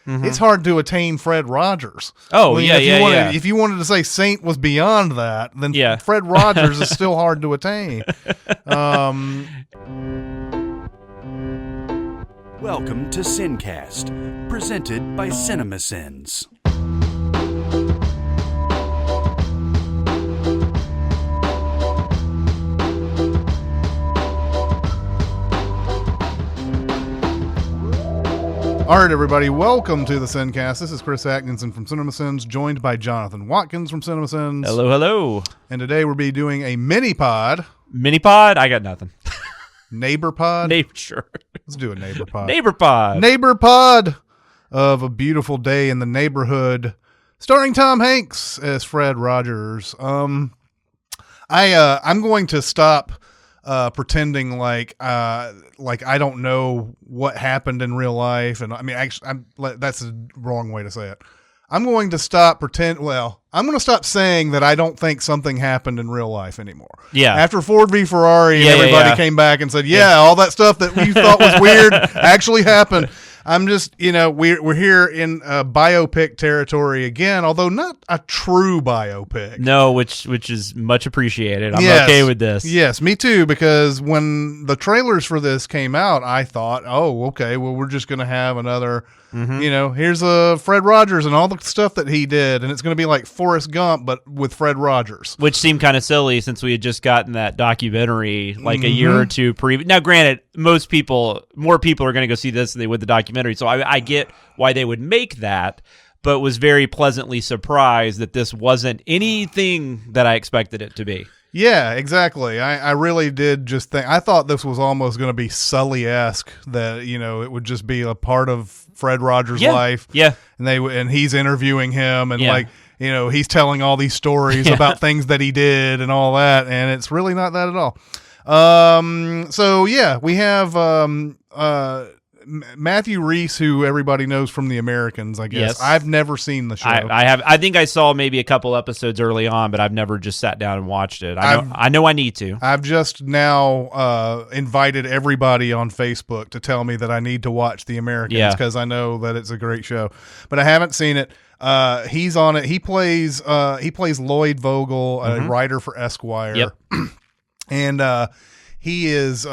it's hard to attain Fred Rogers. Oh, I mean, if you wanted to say Saint was beyond that, then Fred Rogers is still hard to attain. Welcome to SinCast, presented by Cinemasins. All right, everybody, welcome to the SinCast. This is Chris Atkinson from Cinemasins, joined by Jonathan Watkins from Cinemasins. Hello, hello. And today we'll be doing a mini-pod. Mini-pod? I got nothing. Neighbor pod? Sure. Let's do a neighbor pod. Neighbor pod. Neighbor pod of A Beautiful Day in the Neighborhood, starring Tom Hanks as Fred Rogers. I'm going to stop pretending like I don't know what happened in real life, and I mean, actually, that's the wrong way to say it. I'm going to stop I'm going to stop saying that I don't think something happened in real life anymore. Yeah. After Ford v Ferrari, and everybody came back and said, all that stuff that we thought was weird actually happened. I'm just, we're here in biopic territory again, although not a true biopic. No, which is much appreciated. I'm okay with this. Yes, me too, because when the trailers for this came out, I thought, oh, okay, well, we're just going to have another, here's Fred Rogers and all the stuff that he did, and it's going to be like Forrest Gump, but with Fred Rogers. Which seemed kind of silly since we had just gotten that documentary like a year or two previous. Now, granted, more people are going to go see this than they would the documentary, so I get why they would make that, but was very pleasantly surprised that this wasn't anything that I expected it to be. Yeah, exactly. I really did just think, I thought this was almost going to be Sully-esque, that, it would just be a part of Fred Rogers' life. Yeah. And he's interviewing him and he's telling all these stories about things that he did and all that, and it's really not that at all. We have Matthew Rhys, who everybody knows from The Americans, I guess. Yes. I've never seen the show. I think I saw maybe a couple episodes early on, but I've never just sat down and watched it. I know I need to. I've just now invited everybody on Facebook to tell me that I need to watch The Americans because I know that it's a great show, but I haven't seen it. He's on it. He plays Lloyd Vogel, a writer for Esquire. Yep. And he is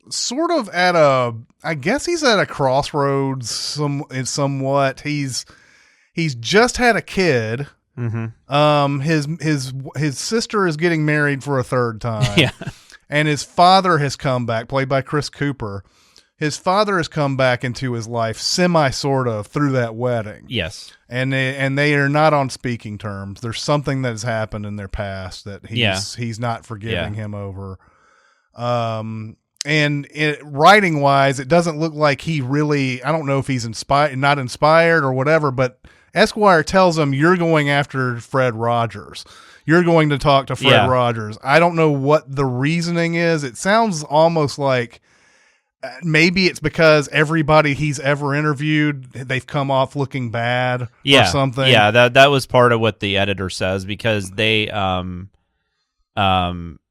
sort of at he's at a crossroads somewhat. He's just had a kid. His sister is getting married for a third time. Yeah. And his father has come back, played by Chris Cooper. His father has come back into his life sort of through that wedding. Yes. And they are not on speaking terms. There's something that has happened in their past that he's not forgiving him over. And writing wise, it doesn't look like he really, I don't know if he's not inspired or whatever, but Esquire tells him, you're going after Fred Rogers. You're going to talk to Fred Rogers. I don't know what the reasoning is. It sounds almost like maybe it's because everybody he's ever interviewed, they've come off looking bad or something. Yeah, that was part of what the editor says, because they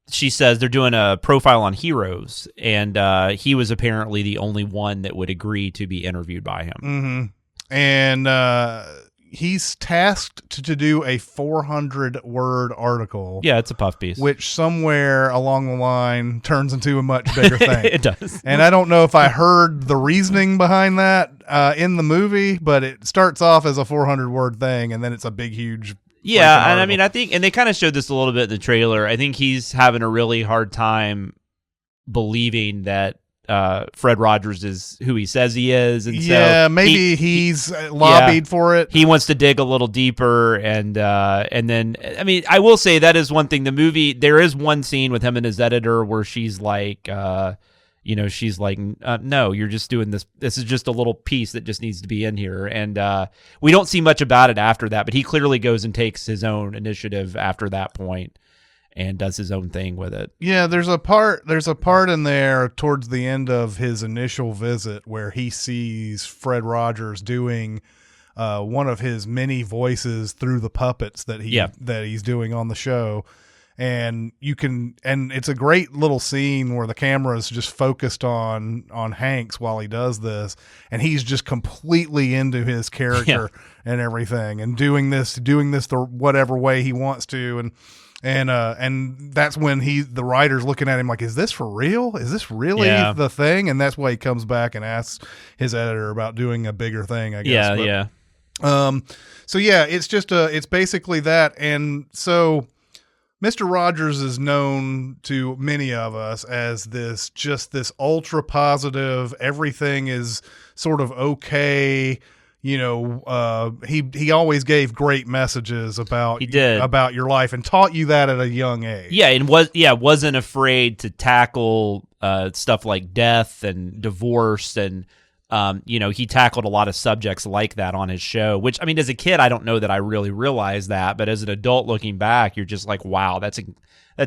she says they're doing a profile on heroes, and he was apparently the only one that would agree to be interviewed by him. Mm-hmm. And he's tasked to do a 400-word article. Yeah, it's a puff piece. Which somewhere along the line turns into a much bigger thing. It does. And I don't know if I heard the reasoning behind that in the movie, but it starts off as a 400-word thing, and then it's a big, huge... Yeah, and I mean, I think, and they kind of showed this a little bit in the trailer, I think he's having a really hard time believing that Fred Rogers is who he says he is, and so maybe he's lobbied for it. He wants to dig a little deeper, and then I mean, I will say that is one thing. The movie, there is one scene with him and his editor where she's like, no, you're just doing this. This is just a little piece that just needs to be in here, and we don't see much about it after that. But he clearly goes and takes his own initiative after that point and does his own thing with it. Yeah, there's a part in there towards the end of his initial visit where he sees Fred Rogers doing one of his many voices through the puppets that he's doing on the show. and it's a great little scene where the camera is just focused on Hanks while he does this, and he's just completely into his character and everything, and doing this the whatever way he wants to, and that's when the writer's looking at him like, is this for real? Is this really the thing? And that's why he comes back and asks his editor about doing a bigger thing, I guess. So yeah, it's basically that. And so Mr. Rogers is known to many of us as this ultra positive, everything is sort of okay. He always gave great messages about your life and taught you that at a young age. Yeah, and wasn't afraid to tackle stuff like death and divorce, and he tackled a lot of subjects like that on his show, which, I mean, as a kid, I don't know that I really realized that, but as an adult looking back, you're just like, wow, that's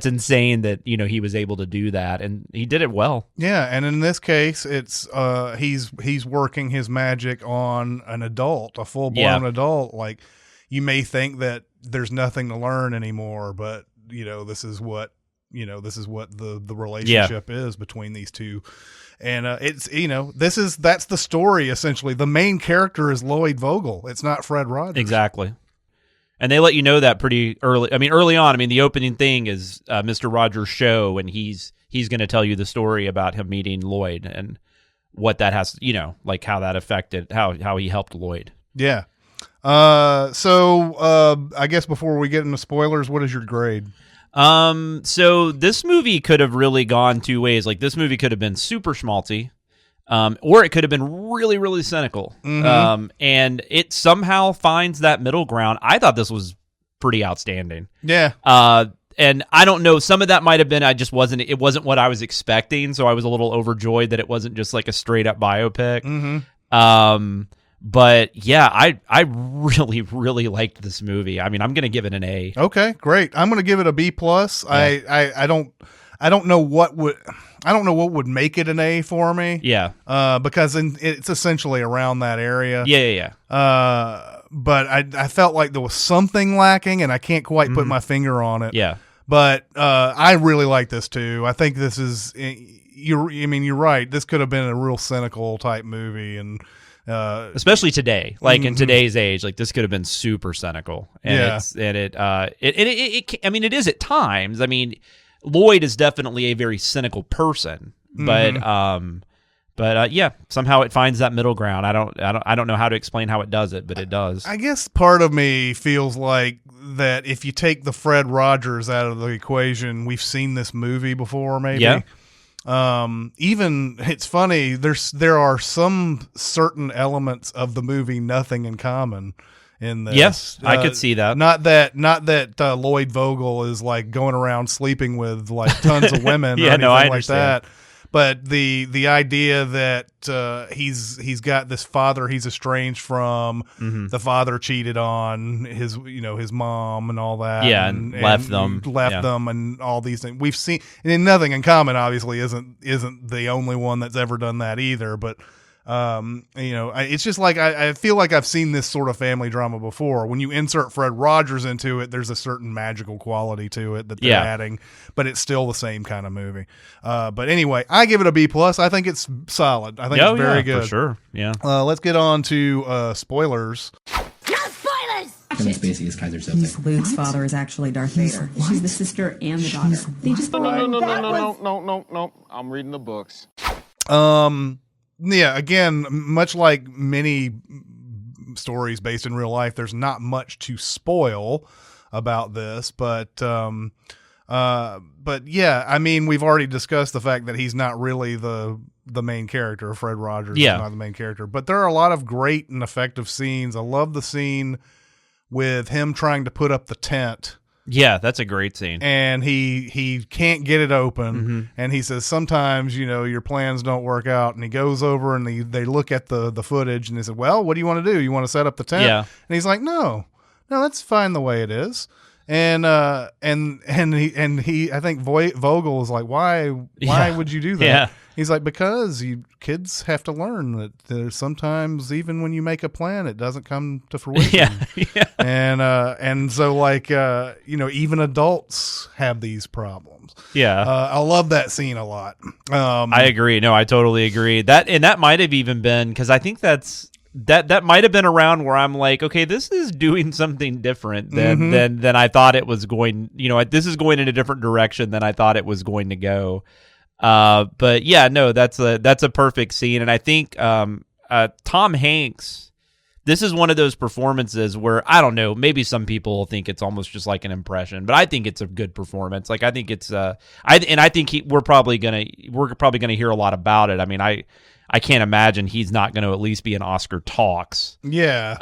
insane that, he was able to do that, and he did it well. Yeah, and in this case, it's he's working his magic on an adult, a full-blown adult. Like, you may think that there's nothing to learn anymore, but this is what the relationship is between these two. And it's that's the story essentially. The main character is Lloyd Vogel. It's not Fred Rogers. Exactly. And they let you know that pretty early. I mean, early on. I mean, the opening thing is Mr. Rogers' show, and he's going to tell you the story about him meeting Lloyd and what that has, like how that affected how he helped Lloyd. Yeah. So I guess before we get into spoilers, what is your grade? So this movie could have really gone two ways. Like, this movie could have been super schmaltzy, or it could have been really, really cynical. Mm-hmm. And it somehow finds that middle ground. I thought this was pretty outstanding. Yeah. And I don't know, some of that might have been, it wasn't what I was expecting. So I was a little overjoyed that it wasn't just like a straight up biopic. Mm-hmm. But yeah, I really, really liked this movie. I mean, I'm going to give it an A. Okay, great. I'm going to give it a B plus. Yeah. I don't know what would make it an A for me. Yeah. Because it's essentially around that area. Yeah. But I felt like there was something lacking, and I can't quite put my finger on it. Yeah. But I really like this too. I think this is you're right. This could have been a real cynical type movie, and especially today, like in today's age, like this could have been super cynical. And it is at times. I mean, Lloyd is definitely a very cynical person, but somehow it finds that middle ground. I don't know how to explain how it does it, but it does. I guess part of me feels like that if you take the Fred Rogers out of the equation, we've seen this movie before, maybe. Yeah. Even it's funny, there are some certain elements of the movie Nothing in Common in this. Yes, I could see that. Not that Lloyd Vogel is like going around sleeping with like tons of women or anything like that. But the idea that he's got this father he's estranged from, the father cheated on his mom and all that, and left them and all these things we've seen. And Nothing in Common obviously isn't the only one that's ever done that either, but it's just like I feel like I've seen this sort of family drama before. When you insert Fred Rogers into it, there's a certain magical quality to it that they're adding, but it's still the same kind of movie. But anyway, I give it a B plus. I think it's solid. I think it's very good for sure. Yeah. Let's get on to spoilers. No spoilers. Kevin Spacey is Kaiser Soze. Miss Luke's father is actually Darth Vader. She's the sister and the daughter. They just No. I'm reading the books. Yeah, again, much like many stories based in real life, there's not much to spoil about this, but yeah, I mean, we've already discussed the fact that he's not really the main character. Fred Rogers is not the main character, but there are a lot of great and effective scenes. I love the scene with him trying to put up the tent. Yeah, that's a great scene. And he can't get it open, and he says sometimes your plans don't work out. And he goes over and they look at the footage, and they said, "Well, what do you want to do? You want to set up the tent?" Yeah. And he's like, "No, that's fine the way it is." And he I think Vogel is like, "Why would you do that?" Yeah. He's like, because kids have to learn that there's sometimes, even when you make a plan, it doesn't come to fruition. Yeah. And so like, even adults have these problems. Yeah. I love that scene a lot. I agree. No, I totally agree. That might have even been, because I think that might have been around where I'm like, okay, this is doing something different than I thought it was going. This is going in a different direction than I thought it was going to go. But yeah, no, that's a perfect scene, and I think Tom Hanks. This is one of those performances where, I don't know, maybe some people will think it's almost just like an impression, but I think it's a good performance. Like, I think it's I think we're probably gonna hear a lot about it. I mean, I can't imagine he's not going to at least be in Oscar talks. Yeah.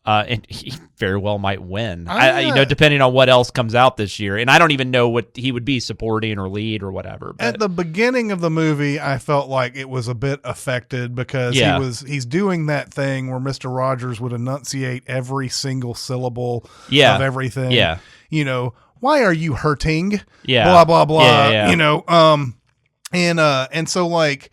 And he very well might win. Depending on what else comes out this year. And I don't even know what he would be, supporting or lead or whatever. But at the beginning of the movie, I felt like it was a bit affected because he's doing that thing where Mr. Rogers would enunciate every single syllable of everything. Yeah. Why are you hurting? Yeah. Blah, blah, blah. Yeah. And so like,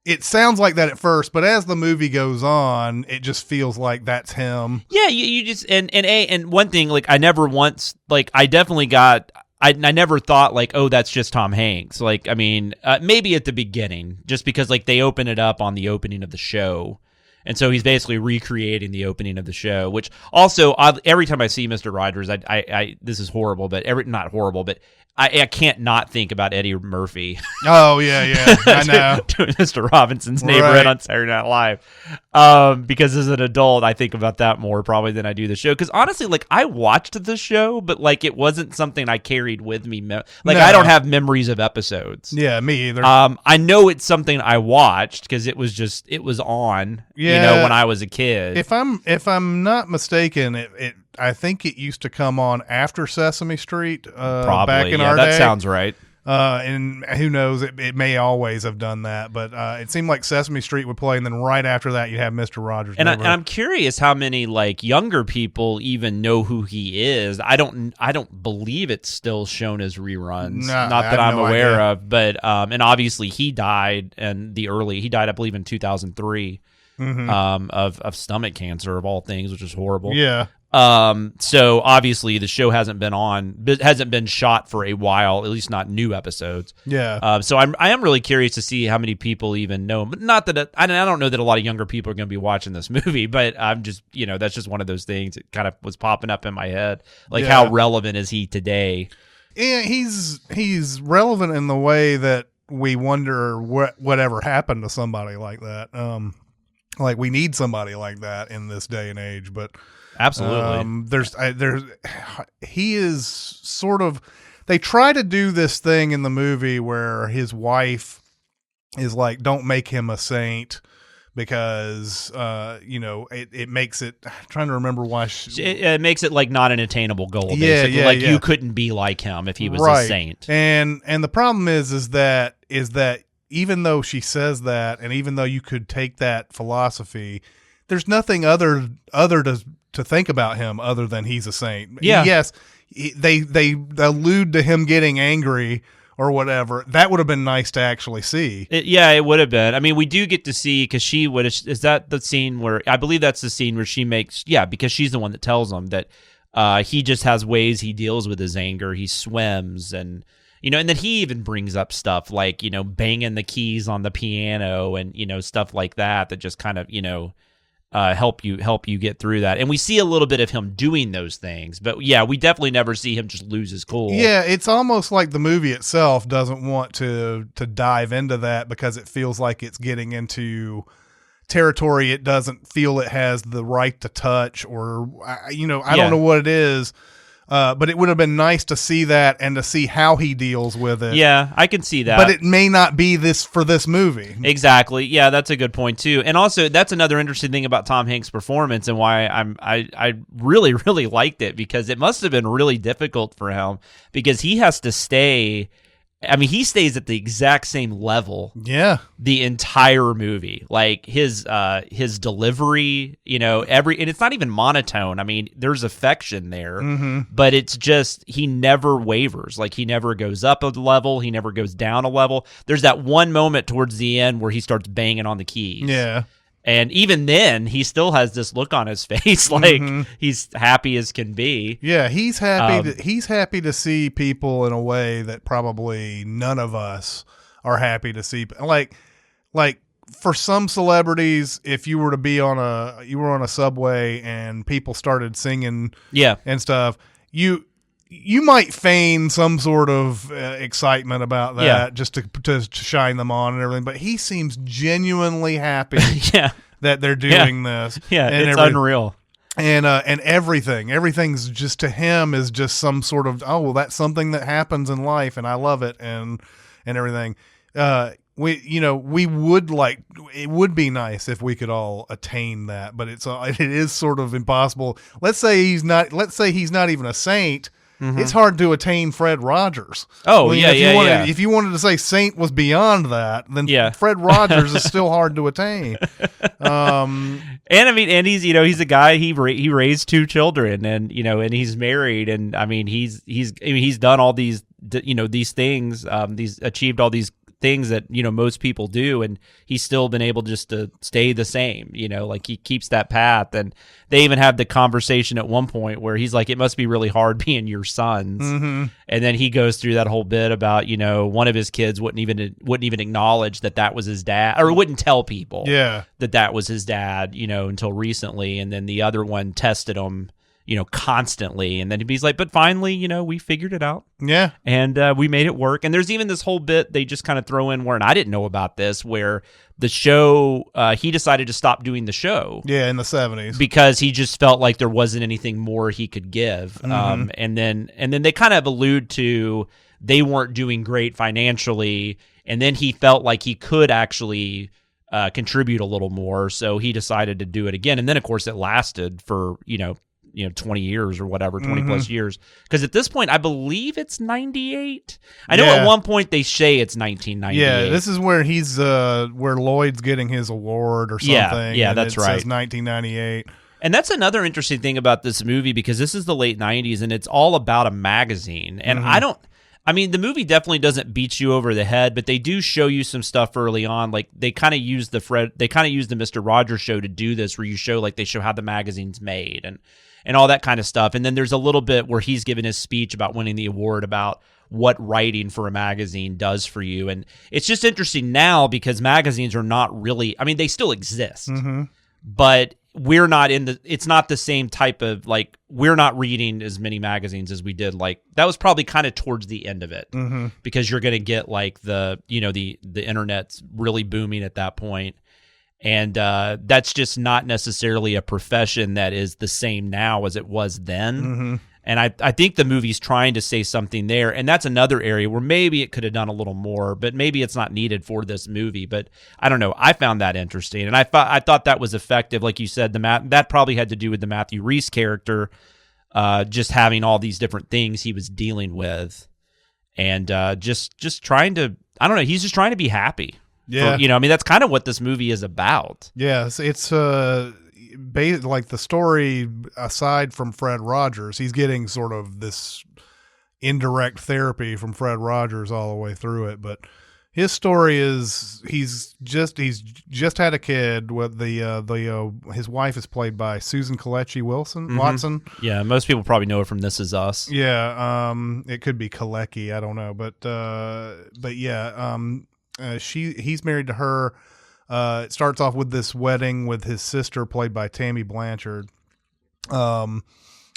it sounds like that at first, but as the movie goes on, it just feels like that's him. Yeah, you just and one thing, like, I never once, like, I definitely got, I never thought like, oh, that's just Tom Hanks. Like, I mean, maybe at the beginning, just because like they open it up on the opening of the show, and so he's basically recreating the opening of the show. Which also, every time I see Mr. Rogers, I this is horrible, but not horrible, but I can't not think about Eddie Murphy. Oh, yeah. I know. Doing Mr. Robinson's Neighborhood on Saturday Night Live. Because as an adult, I think about that more probably than I do the show. Because honestly, like, I watched the show, but like, it wasn't something I carried with me. I don't have memories of episodes. Yeah, me either. I know it's something I watched because it was on, when I was a kid. If I'm not mistaken, I think it used to come on after Sesame Street. Probably, back in our day. That sounds right. And who knows? It may always have done that, but it seemed like Sesame Street would play, and then right after that, you'd have Mr. Rogers. And I'm curious how many like younger people even know who he is. I don't believe it's still shown as reruns. Nah, not that I'm aware idea. of, but and obviously he died he died, I believe, in 2003 of stomach cancer of all things, which is horrible. Yeah. So obviously the show hasn't been shot for a while, at least not new episodes. Yeah. So I am really curious to see how many people even know, but not that I don't know that a lot of younger people are going to be watching this movie, but I'm just, that's just one of those things that kind of was popping up in my head. Like, how relevant is he today? Yeah, he's relevant in the way that we wonder whatever happened to somebody like that. Like, we need somebody like that in this day and age, but absolutely. He is sort of, they try to do this thing in the movie where his wife is like, don't make him a saint because, it makes it, I'm trying to remember why it makes it like not an attainable goal. Basically. Like, you couldn't be like him if he was a saint. And the problem is that even though she says that, and even though you could take that philosophy, there's nothing other to think about him other than he's a saint. Yeah. Yes, they allude to him getting angry or whatever. That would have been nice to actually see. It would have been. I mean, we do get to see, because she would. Is that the scene where, I believe that's the scene where she makes, because she's the one that tells him that he just has ways he deals with his anger. He swims and. And then he even brings up stuff like, banging the keys on the piano and, stuff like that just kind of, help you get through that. And we see a little bit of him doing those things, but we definitely never see him just lose his cool. Yeah, it's almost like the movie itself doesn't want to dive into that because it feels like it's getting into territory it doesn't feel it has the right to touch, or I don't know what it is. But it would have been nice to see that and to see how he deals with it. Yeah, I can see that. But it may not be this for this movie. Exactly. Yeah, that's a good point too. And also, that's another interesting thing about Tom Hanks' performance and why I really, really liked it, because it must have been really difficult for him, because he has to stay I mean, he stays at the exact same level. Yeah. The entire movie, like his delivery, and it's not even monotone. I mean, there's affection there, but it's just he never wavers. Like he never goes up a level, he never goes down a level. There's that one moment towards the end where he starts banging on the keys. Yeah. And even then, he still has this look on his face, like he's happy as can be. Yeah, he's happy. He's happy to see people in a way that probably none of us are happy to see. Like for some celebrities, if you were to be on a subway and people started singing, and stuff, you might feign some sort of excitement about that just to shine them on and everything. But he seems genuinely happy that they're doing this. Yeah, and it's unreal. And everything's just to him is just some sort of, oh, well, that's something that happens in life, and I love it, and everything. We would it would be nice if we could all attain that, but it is sort of impossible. Let's say he's not even a saint. It's hard to attain Fred Rogers. Oh, yeah. If you wanted to say saint was beyond that, then Fred Rogers is still hard to attain. And I mean, and he's a guy, he raised 2 children, and and he's married, and I mean he's done all these these things, he's achieved all these things that most people do, and he's still been able just to stay the same. Like he keeps that path. And they even have the conversation at one point where he's like, it must be really hard being your sons. And then he goes through that whole bit about one of his kids wouldn't even acknowledge that was his dad, or wouldn't tell people that was his dad until recently, and then the other one tested him constantly, and then he's like, but finally, we figured it out. Yeah. And we made it work. And there's even this whole bit they just kind of throw in where, and I didn't know about this, where the show, he decided to stop doing the show. Yeah, in the 70s. Because he just felt like there wasn't anything more he could give. And then they kind of allude to they weren't doing great financially, and then he felt like he could actually contribute a little more, so he decided to do it again. And then, of course, it lasted for, 20 years or whatever, 20 plus years. Because at this point, I believe it's 98. I know at one point they say it's 1998. Yeah, this is where he's where Lloyd's getting his award or something. Yeah, that's right. It says 1998. And that's another interesting thing about this movie, because this is the late 90s and it's all about a magazine. And the movie definitely doesn't beat you over the head, but they do show you some stuff early on. Like they kind of use the Mr. Rogers Show to do this, where they show how the magazine's made and all that kind of stuff. And then there's a little bit where he's giving his speech about winning the award, about what writing for a magazine does for you. And it's just interesting now because magazines are not really, they still exist, but we're not it's not the same type of, we're not reading as many magazines as we did. That was probably kind of towards the end of it, because you're going to get the internet's really booming at that point. And that's just not necessarily a profession that is the same now as it was then. And I think the movie's trying to say something there. And that's another area where maybe it could have done a little more, but maybe it's not needed for this movie. But I don't know. I found that interesting. And I thought that was effective. Like you said, that probably had to do with the Matthew Rhys character, just having all these different things he was dealing with. And just trying to, I don't know, he's just trying to be happy. Yeah. That's kind of what this movie is about. Yes, it's like the story, aside from Fred Rogers, he's getting sort of this indirect therapy from Fred Rogers all the way through it. But his story is he's just had a kid with his wife is played by Susan Kelechi Watson. Yeah, most people probably know her from This Is Us. Yeah, it could be Kalecki, I don't know, but yeah, he's married to her. It starts off with this wedding with his sister, played by Tammy Blanchard. And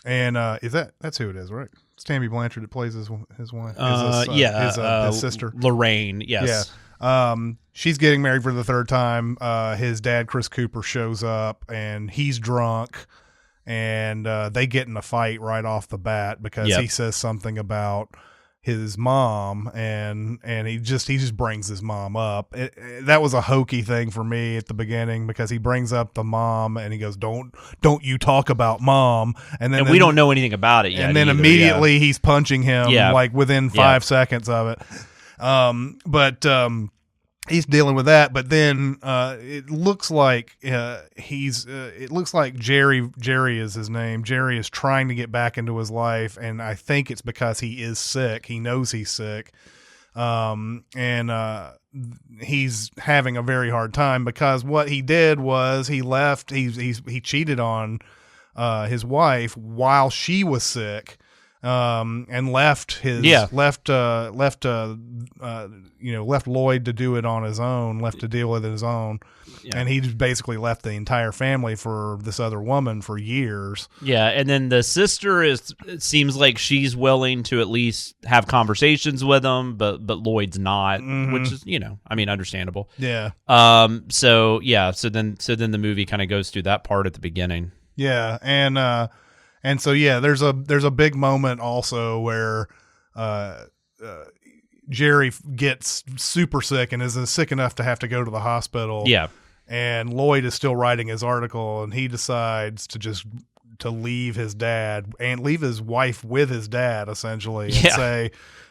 that's who it is, right? It's Tammy Blanchard that plays his wife. His sister, Lorraine. Yes. Yeah. She's getting married for the 3rd time. His dad, Chris Cooper, shows up and he's drunk, and they get in a fight right off the bat because he says something about his mom, and he just brings his mom up. That was a hokey thing for me at the beginning, because he brings up the mom and he goes, don't you talk about mom. And we don't know anything about it yet. And then immediately he's punching him within 5 seconds of it. But he's dealing with that. But then it looks like it looks like Jerry is his name. Jerry is trying to get back into his life, and I think it's because he is sick. He knows he's sick. And he's having a very hard time because what he did was he left. He cheated on his wife while she was sick, and left left Lloyd to do it on his own, left to deal with it his own. Yeah. And he just basically left the entire family for this other woman for years. Yeah, and then the sister it seems like she's willing to at least have conversations with him, but Lloyd's not, which is, understandable. Yeah. So then the movie kind of goes through that part at the beginning. Yeah, and so there's a big moment also where Jerry gets super sick and is sick enough to have to go to the hospital. Yeah. And Lloyd is still writing his article, and he decides to leave his dad and leave his wife with his dad essentially,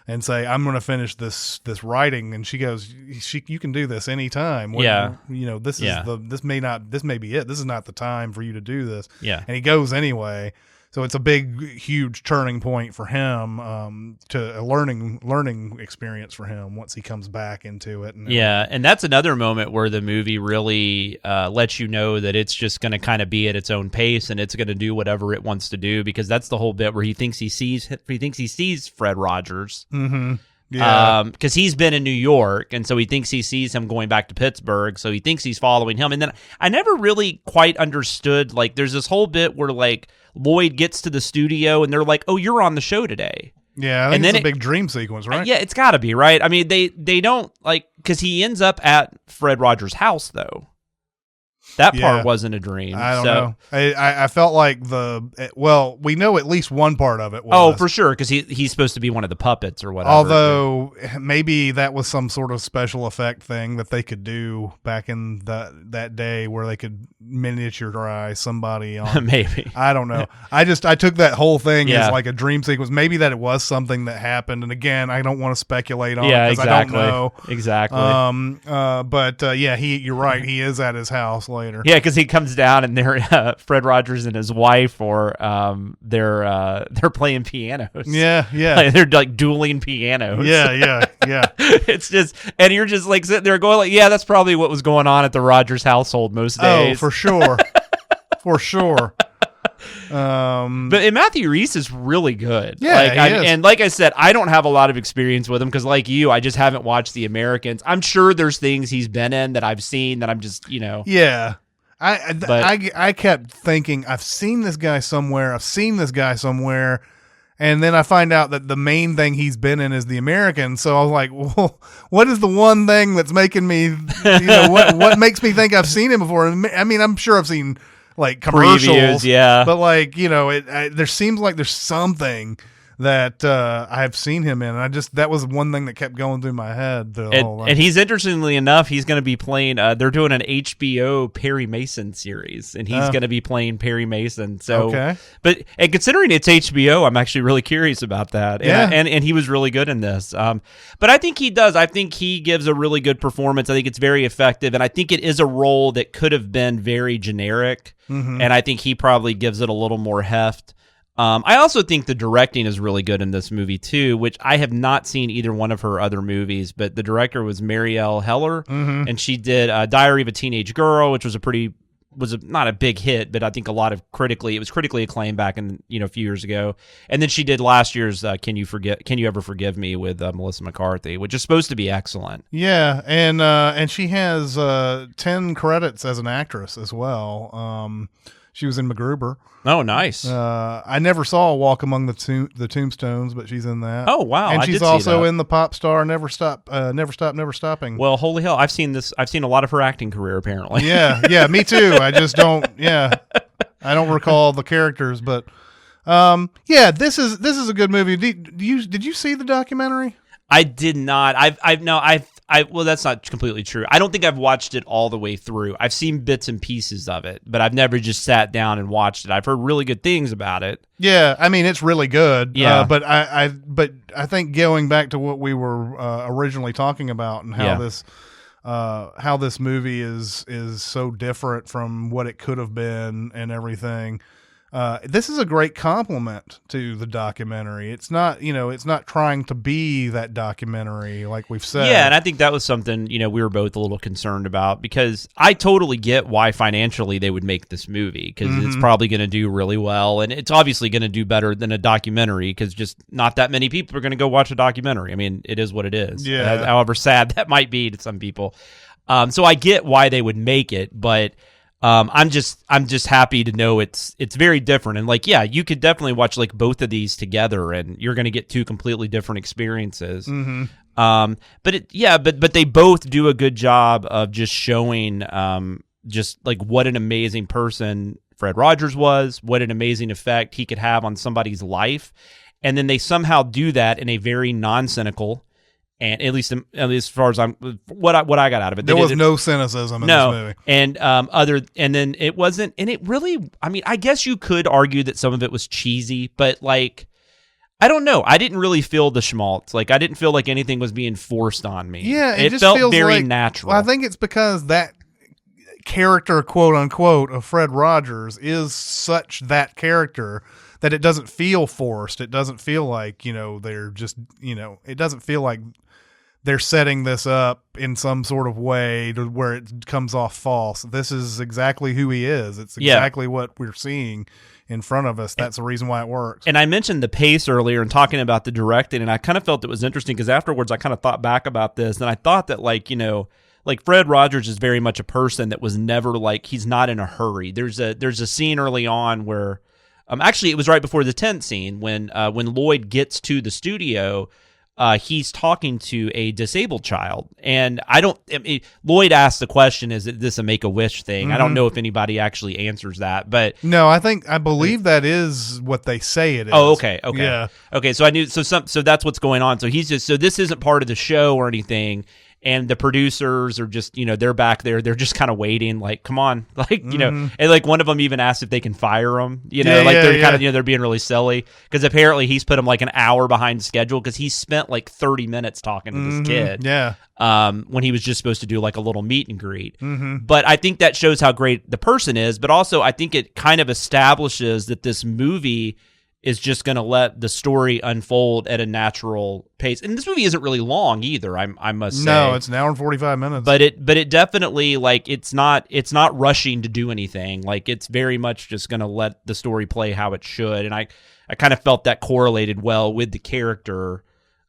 and say I'm going to finish this writing. And she goes, you can do this anytime. This may be it. This is not the time for you to do this. Yeah. And he goes anyway. So it's a big, huge turning point for him, to a learning experience for him once he comes back into it. And that's another moment where the movie really lets you know that it's just going to kind of be at its own pace and it's going to do whatever it wants to do, because that's the whole bit where he thinks he sees Fred Rogers. Mm-hmm. Yeah. Because he's been in New York, and so he thinks he sees him going back to Pittsburgh, so he thinks he's following him. And then I never really quite understood, like, there's this whole bit where, like, Lloyd gets to the studio, and they're like, oh, you're on the show today. Yeah, I think it's a big dream sequence, right? Yeah, it's got to be, right? I mean, they don't, like, because he ends up at Fred Rogers' house, though. That part wasn't a dream. I don't know. I felt like we know at least one part of it was. Oh, for sure, because he's supposed to be one of the puppets or whatever. Although maybe that was some sort of special effect thing that they could do back in that day where they could miniaturize somebody on. Maybe. I don't know. I took that whole thing as like a dream sequence. Maybe that it was something that happened. And again, I don't want to speculate on it because exactly. I don't know. Exactly. But you're right. He is at his house later. Yeah, because he comes down and they're Fred Rogers and his wife, or they're playing pianos. Yeah. Like, they're like dueling pianos. Yeah. It's just, and you're just like sitting there going, like, yeah, that's probably what was going on at the Rogers household most days. Oh, for sure, for sure. But Matthew Rhys is really good. Yeah, and like I said, I don't have a lot of experience with him because, like you, I just haven't watched The Americans. I'm sure there's things he's been in that I've seen that I'm just, Yeah, I kept thinking I've seen this guy somewhere, and then I find out that the main thing he's been in is The Americans. So I was like, well, what is the one thing that's making me, what makes me think I've seen him before? I mean, I'm sure I've seen like commercials, previews, but like, there seems like there's something that I've seen him in, and that was one thing that kept going through my head. And he's, interestingly enough, he's going to be playing. They're doing an HBO Perry Mason series, and he's going to be playing Perry Mason. So, okay. But considering it's HBO, I'm actually really curious about that. And he was really good in this. But I think he does. I think he gives a really good performance. I think it's very effective, and I think it is a role that could have been very generic. Mm-hmm. And I think he probably gives it a little more heft. I also think the directing is really good in this movie too, which I have not seen either one of her other movies, but the director was Marielle Heller, and she did Diary of a Teenage Girl, which was not a big hit, but I think it was critically acclaimed back in, a few years ago. And then she did last year's Can You Ever Forgive Me with Melissa McCarthy, which is supposed to be excellent. Yeah, and she has 10 credits as an actress as well. She was in MacGruber. Oh, nice. I never saw Walk Among the Tombstones, but she's in that. Oh, wow. And I she's did also see that. in the pop star Never Stop, Never Stopping. Well, holy hell. I've seen a lot of her acting career, apparently. Yeah, me too. I just don't, I don't recall the characters, but this is a good movie. Did you see the documentary? I did not. well, that's not completely true. I don't think I've watched it all the way through. I've seen bits and pieces of it, but I've never just sat down and watched it. I've heard really good things about it. Yeah, I mean, it's really good. Yeah. But I think going back to what we were originally talking about and how this movie is so different from what it could have been and everything. This is a great compliment to the documentary. It's not trying to be that documentary like we've said. Yeah, and I think that was something, we were both a little concerned about, because I totally get why financially they would make this movie, because it's probably going to do really well, and it's obviously going to do better than a documentary, because just not that many people are going to go watch a documentary. I mean, it is what it is. Yeah. However sad that might be to some people. So I get why they would make it, but I'm just happy to know it's very different. And you could definitely watch both of these together, and you're going to get two completely different experiences. But they both do a good job of just showing what an amazing person Fred Rogers was, what an amazing effect he could have on somebody's life, and then they somehow do that in a very non-cynical. And at least as far as what I got out of it, there was no cynicism in this movie. And then it wasn't, and it really, I mean, I guess you could argue that some of it was cheesy, but I don't know. I didn't really feel the schmaltz. I didn't feel like anything was being forced on me. Yeah, it just felt feels very natural. Well, I think it's because that character, quote unquote, of Fred Rogers is such that character that it doesn't feel forced. It doesn't feel like, they're just, it doesn't feel like they're setting this up in some sort of way to where it comes off false. This is exactly who he is. It's exactly what we're seeing in front of us. That's the reason why it works. And I mentioned the pace earlier and talking about the directing, and I kind of felt it was interesting because afterwards I kind of thought back about this, and I thought that Fred Rogers is very much a person that was never he's not in a hurry. There's a scene early on where actually it was right before the tent scene when Lloyd gets to the studio. He's talking to a disabled child, and Lloyd asked the question, is this a Make-A-Wish thing? I don't know if anybody actually answers that, but no, I believe that is what they say it is. Oh, okay. Yeah. Okay, so I knew, so that's what's going on. So this isn't part of the show or anything. And the producers are just, they're back there. They're just kind of waiting, come on, and one of them even asked if they can fire him, they're kind of, they're being really silly because apparently he's put him an hour behind schedule because he spent 30 minutes talking to this kid. Yeah. When he was just supposed to do a little meet and greet. But I think that shows how great the person is. But also I think it kind of establishes that this movie is just going to let the story unfold at a natural pace. And this movie isn't really long either, I must say. No, it's an hour and 45 minutes. But it definitely, it's not rushing to do anything. It's very much just going to let the story play how it should. And I kind of felt that correlated well with the character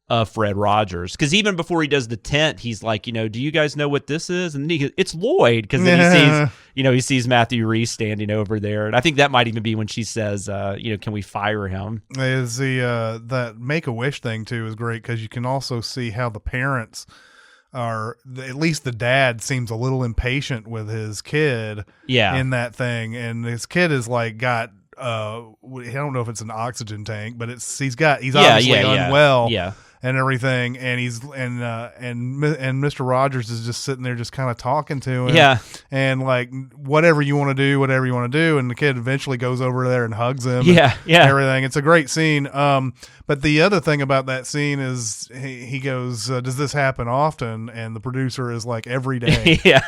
of Fred Rogers, because even before he does the tent, he's do you guys know what this is? And it's Lloyd, because then he sees Matthew Rhys standing over there, and I think that might even be when she says, can we fire him? Is that Make-A-Wish thing too is great because you can also see how the parents are, at least the dad seems a little impatient with his kid. Yeah. In that thing, and his kid is got. I don't know if it's an oxygen tank, but he's obviously unwell. Yeah. And everything, and Mr. Rogers is just sitting there, just kind of talking to him, and whatever you want to do, and the kid eventually goes over there and hugs him, and everything. It's a great scene. But the other thing about that scene is he goes, "Does this happen often?" And the producer is every day. yeah.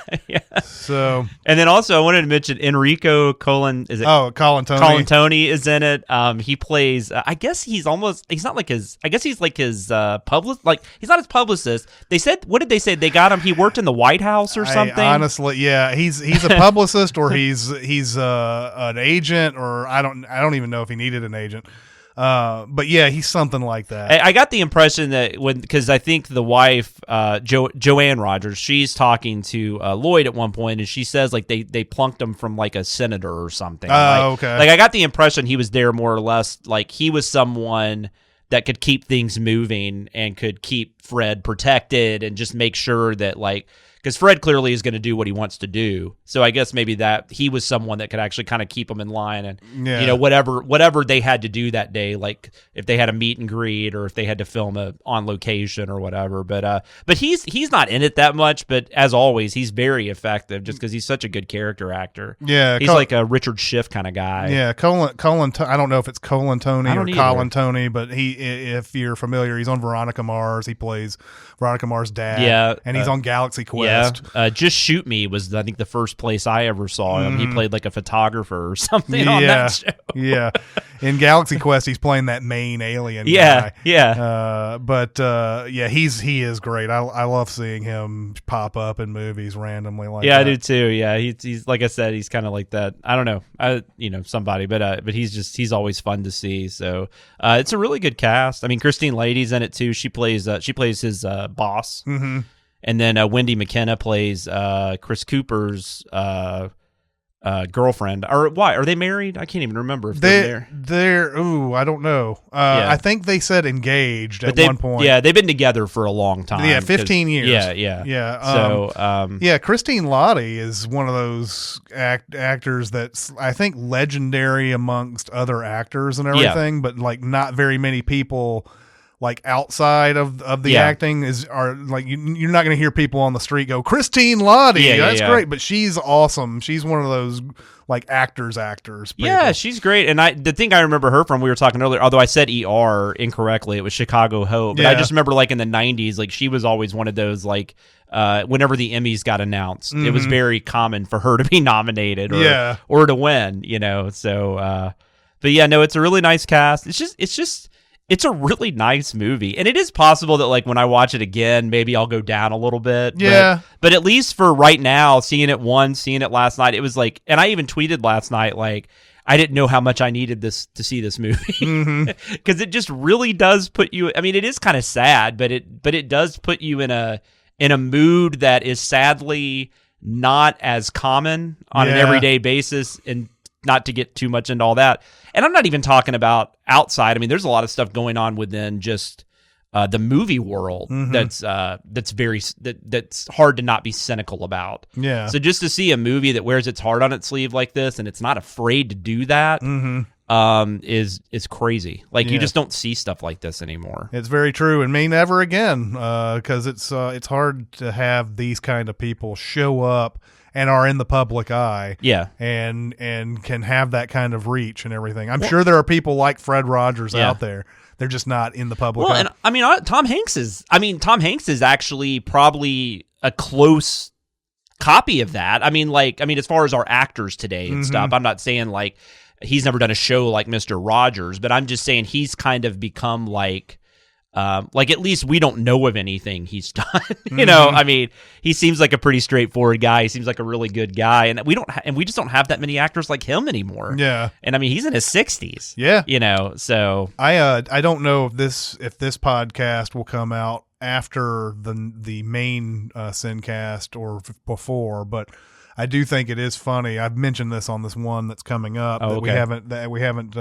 So, and then also I wanted to mention Enrico Colantoni. Colantoni is in it. He plays. I guess he's not his. I guess he's his publicist. He's not his publicist. They said, what did they say? They got him. He worked in the White House or something. Honestly, yeah, he's a publicist or he's an agent, or I don't even know if he needed an agent. But yeah, he's something like that. I got the impression that because I think the wife, Joanne Rogers, she's talking to Lloyd at one point, and she says they plunked him from a senator or something. Okay. I got the impression he was there more or less he was someone that could keep things moving and could keep Fred protected and just make sure that because Fred clearly is going to do what he wants to do. So I guess maybe that he was someone that could actually kind of keep him in line, and you know, whatever they had to do that day, like if they had a meet and greet or if they had to film on location or whatever. But he's not in it that much. But as always, he's very effective just because he's such a good character actor. Yeah, he's like a Richard Schiff kind of guy. Yeah, Colin. I don't know if it's Colin Tony or either. Colin Tony, but if you're familiar, he's on Veronica Mars. He plays Veronica Mars' dad. Yeah, and he's on Galaxy Quest. Yeah, Just Shoot Me was I think the first place I ever saw him. He played like a photographer or something on that show. Yeah, in Galaxy Quest, he's playing that main alien guy. Yeah. He is great. I love seeing him pop up in movies randomly like that. Yeah, I do too. Yeah, he's like I said, he's kind of like that. I don't know, somebody, but he's always fun to see. So it's a really good cast. I mean, Christine Lahti's in it too. She plays his boss, and then Wendy McKenna plays Chris Cooper's girlfriend. Or why are they married? I can't even remember if they're I don't know. I think they said engaged at one point. Yeah, they've been together for a long time. Yeah, 15 years. Yeah. So Christine Lahti is one of those actors that's I think legendary amongst other actors and everything, but like not very many people like outside of the acting are like you're not going to hear people on the street go Christine Lahti. That's great, but she's awesome. She's one of those like actors. People. Yeah, she's great. And the thing I remember her from, we were talking earlier, although I said ER incorrectly, it was Chicago Hope. But I just remember like in the 90s, like she was always one of those like whenever the Emmys got announced, it was very common for her to be nominated or to win, So but yeah, no, it's a really nice cast. It's a really nice movie. And it is possible that like when I watch it again, maybe I'll go down a little bit. Yeah. But at least for right now, seeing it last night, it was like, and I even tweeted last night, like, I didn't know how much I needed to see this movie. Because it just really does put you, I mean, it is kind of sad, but it does put you in a mood that is sadly not as common on an everyday basis, and not to get too much into all that. And I'm not even talking about outside. I mean, there's a lot of stuff going on within just the movie world that's hard to not be cynical about. Yeah. So just to see a movie that wears its heart on its sleeve like this, and it's not afraid to do that, is crazy. Like you just don't see stuff like this anymore. It's very true, and may never again, because it's hard to have these kind of people show up and are in the public eye, and can have that kind of reach and everything. I'm sure there are people like Fred Rogers out there. They're just not in the public eye. And I mean, Tom Hanks is actually probably a close copy of that. I mean, as far as our actors today and stuff, I'm not saying like he's never done a show like Mr. Rogers, but I'm just saying he's kind of become like at least we don't know of anything he's done. I mean, he seems like a pretty straightforward guy. He seems like a really good guy, and we just don't have that many actors like him anymore. Yeah, and I mean, he's in his 60s. Yeah, so I don't know if this podcast will come out after the main SinCast or before, but I do think it is funny. I've mentioned this on this one that's coming up that we haven't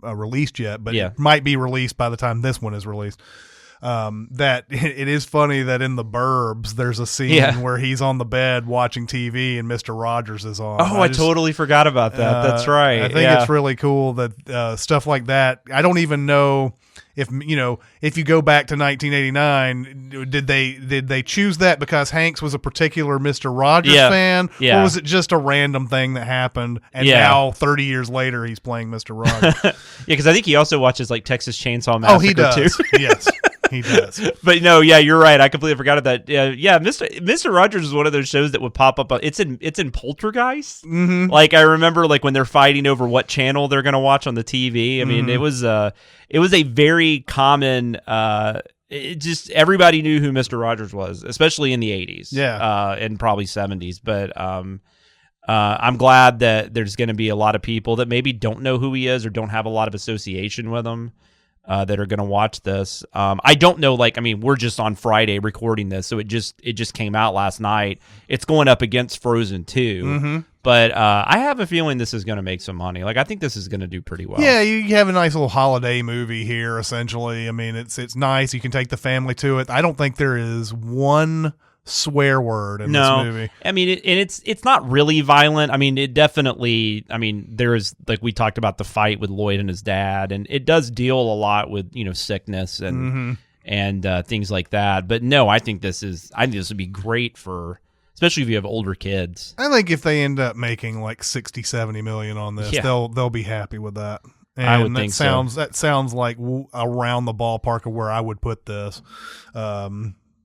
released yet, but it might be released by the time this one is released. That it is funny that in The Burbs there's a scene where he's on the bed watching TV and Mr. Rogers is on. I totally forgot about that. That's right. I think it's really cool that stuff like that. I don't even know if you go back to 1989, did they choose that because Hanks was a particular Mr. Rogers fan, or was it just a random thing that happened? And now 30 years later, he's playing Mr. Rogers. Because I think he also watches like Texas Chainsaw Massacre. Oh, he does. Too. Yes. He does. But no, you're right. I completely forgot about that. Yeah, Mr. Rogers is one of those shows that would pop up. It's in Poltergeist. Like I remember, like when they're fighting over what channel they're going to watch on the TV. I mean, it was a very common. Just everybody knew who Mr. Rogers was, especially in the 80s. Yeah, and probably 70s. But I'm glad that there's going to be a lot of people that maybe don't know who he is or don't have a lot of association with him. That are going to watch this. I don't know. Like, I mean, we're just on Friday recording this, so it just came out last night. It's going up against Frozen 2, but I have a feeling this is going to make some money. Like, I think this is going to do pretty well. Yeah, you have a nice little holiday movie here. Essentially, I mean, it's nice. You can take the family to it. I don't think there is one swear word in No, this movie. I mean, it's not really violent. I mean, it definitely. I mean, there's like we talked about the fight with Lloyd and his dad, and it does deal a lot with sickness and things like that. But no, I think this would be great for, especially if you have older kids. I think if they end up making like 60, 70 million on this, Yeah. they'll be happy with that. And I would think so. That sounds like around the ballpark of where I would put this.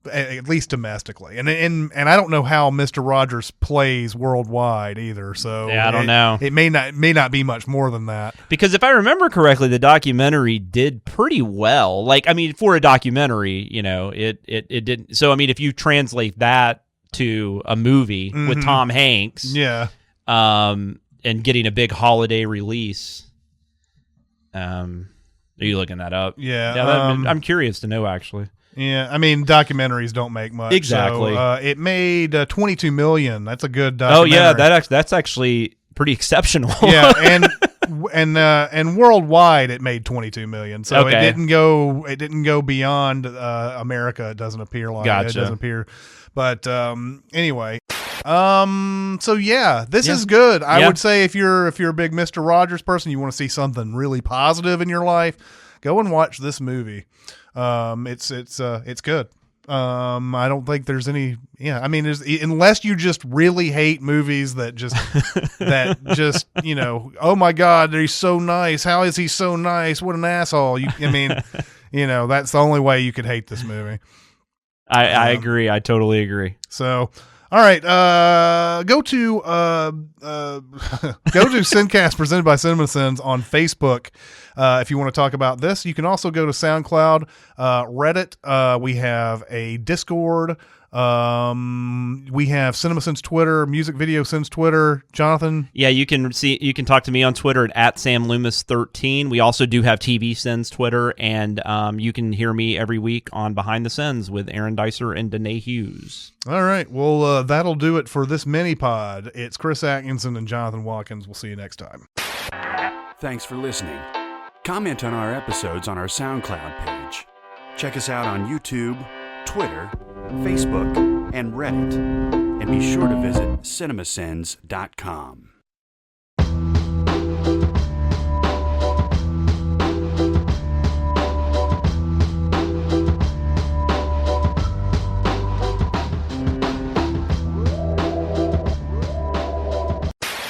At least domestically, and I don't know how Mr. Rogers plays worldwide either. So Yeah, I don't know. It may not be much more than that. Because if I remember correctly, the documentary did pretty well. Like, I mean, for a documentary, it didn't. So, I mean, if you translate that to a movie with Tom Hanks, Yeah. and getting a big holiday release, are you looking that up? Yeah. I'm curious to know, actually. Yeah, I mean, documentaries don't make much. Exactly. So, it made $22 million. That's a good Oh documentary. yeah, that's actually pretty exceptional. Yeah, and worldwide it made $22 million. So Okay. it didn't go beyond America. It doesn't appear like Gotcha. it doesn't appear. But anyway, so yeah, this is good. I Yeah. would say if you're a big Mr. Rogers person, you want to see something really positive in your life, go and watch this movie. It's good. I don't think there's any. Yeah, I mean, unless you just really hate movies that just oh my God, he's so nice. How is he so nice? What an asshole. That's the only way you could hate this movie. I agree. I totally agree. So, all right, go to SinCast presented by Cinemasins on Facebook. If you want to talk about this, you can also go to SoundCloud, Reddit. We have a Discord. We have Cinemasins Twitter, Music Video Sins Twitter. Jonathan? Yeah, you can talk to me on Twitter at @SamLoomis13. We also do have TV Sins Twitter, and you can hear me every week on Behind the Sins with Aaron Dicer and Danae Hughes. All right. Well, that'll do it for this mini-pod. It's Chris Atkinson and Jonathan Watkins. We'll see you next time. Thanks for listening. Comment on our episodes on our SoundCloud page. Check us out on YouTube, Twitter, Facebook, and Reddit. And be sure to visit cinemasins.com.